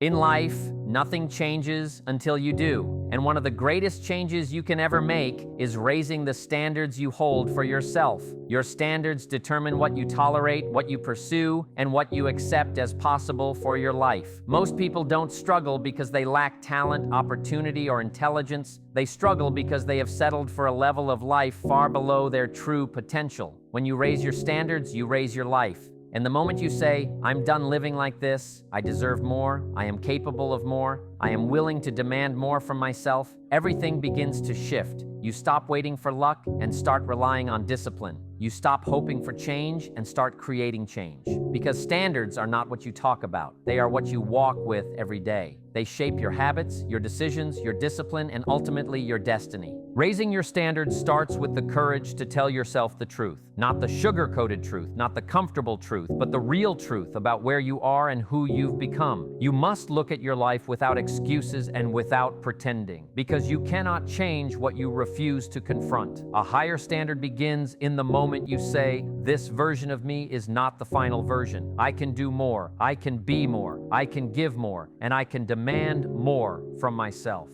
In life, nothing changes until you do. And one of the greatest changes you can ever make is raising the standards you hold for yourself. Your standards determine what you tolerate, what you pursue, and what you accept as possible for your life. Most people don't struggle because they lack talent, opportunity, or intelligence. They struggle because they have settled for a level of life far below their true potential. When you raise your standards, you raise your life. And the moment you say, I'm done living like this, I deserve more, I am capable of more, I am willing to demand more from myself, everything begins to shift. You stop waiting for luck and start relying on discipline. You stop hoping for change and start creating change. Because standards are not what you talk about. They are what you walk with every day. They shape your habits, your decisions, your discipline, and ultimately your destiny. Raising your standards starts with the courage to tell yourself the truth. Not the sugar-coated truth, not the comfortable truth, but the real truth about where you are and who you've become. You must look at your life without excuses and without pretending, because you cannot change what you refuse to confront. A higher standard begins in the moment you say, this version of me is not the final version. I can do more, I can be more, I can give more, and I can demand more from myself.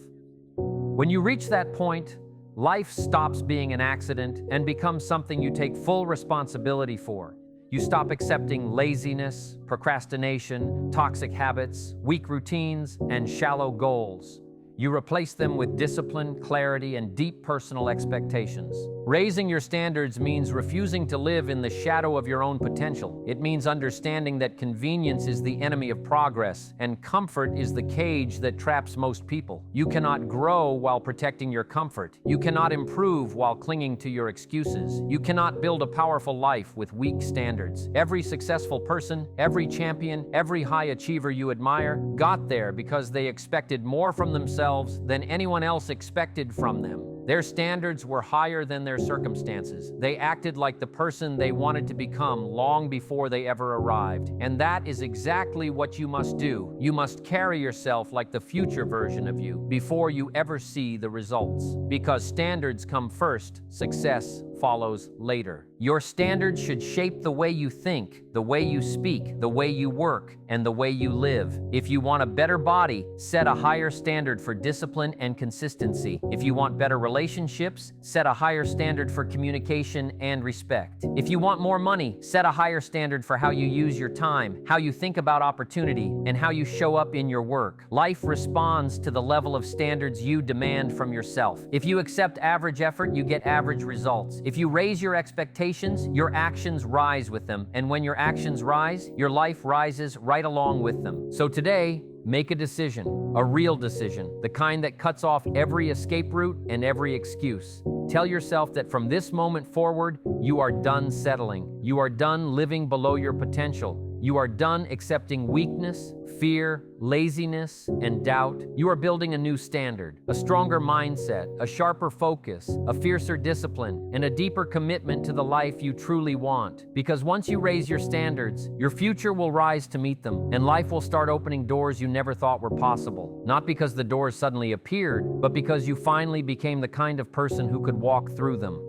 When you reach that point, life stops being an accident and becomes something you take full responsibility for. You stop accepting laziness, procrastination, toxic habits, weak routines, and shallow goals. You replace them with discipline, clarity, and deep personal expectations. Raising your standards means refusing to live in the shadow of your own potential. It means understanding that convenience is the enemy of progress, and comfort is the cage that traps most people. You cannot grow while protecting your comfort. You cannot improve while clinging to your excuses. You cannot build a powerful life with weak standards. Every successful person, every champion, every high achiever you admire got there because they expected more from themselves than anyone else expected from them. Their standards were higher than their circumstances. They acted like the person they wanted to become long before they ever arrived. And that is exactly what you must do. You must carry yourself like the future version of you before you ever see the results. Because standards come first, success follows later. Your standards should shape the way you think, the way you speak, the way you work, and the way you live. If you want a better body, set a higher standard for discipline and consistency. If you want better relationships, set a higher standard for communication and respect. If you want more money, set a higher standard for how you use your time, how you think about opportunity, and how you show up in your work. Life responds to the level of standards you demand from yourself. If you accept average effort, you get average results. If you raise your expectations, your actions rise with them. And when your actions rise, your life rises right along with them. So today, make a decision, a real decision, the kind that cuts off every escape route and every excuse. Tell yourself that from this moment forward, you are done settling. You are done living below your potential. You are done accepting weakness, fear, laziness, and doubt. You are building a new standard, a stronger mindset, a sharper focus, a fiercer discipline, and a deeper commitment to the life you truly want. Because once you raise your standards, your future will rise to meet them, and life will start opening doors you never thought were possible. Not because the doors suddenly appeared, but because you finally became the kind of person who could walk through them.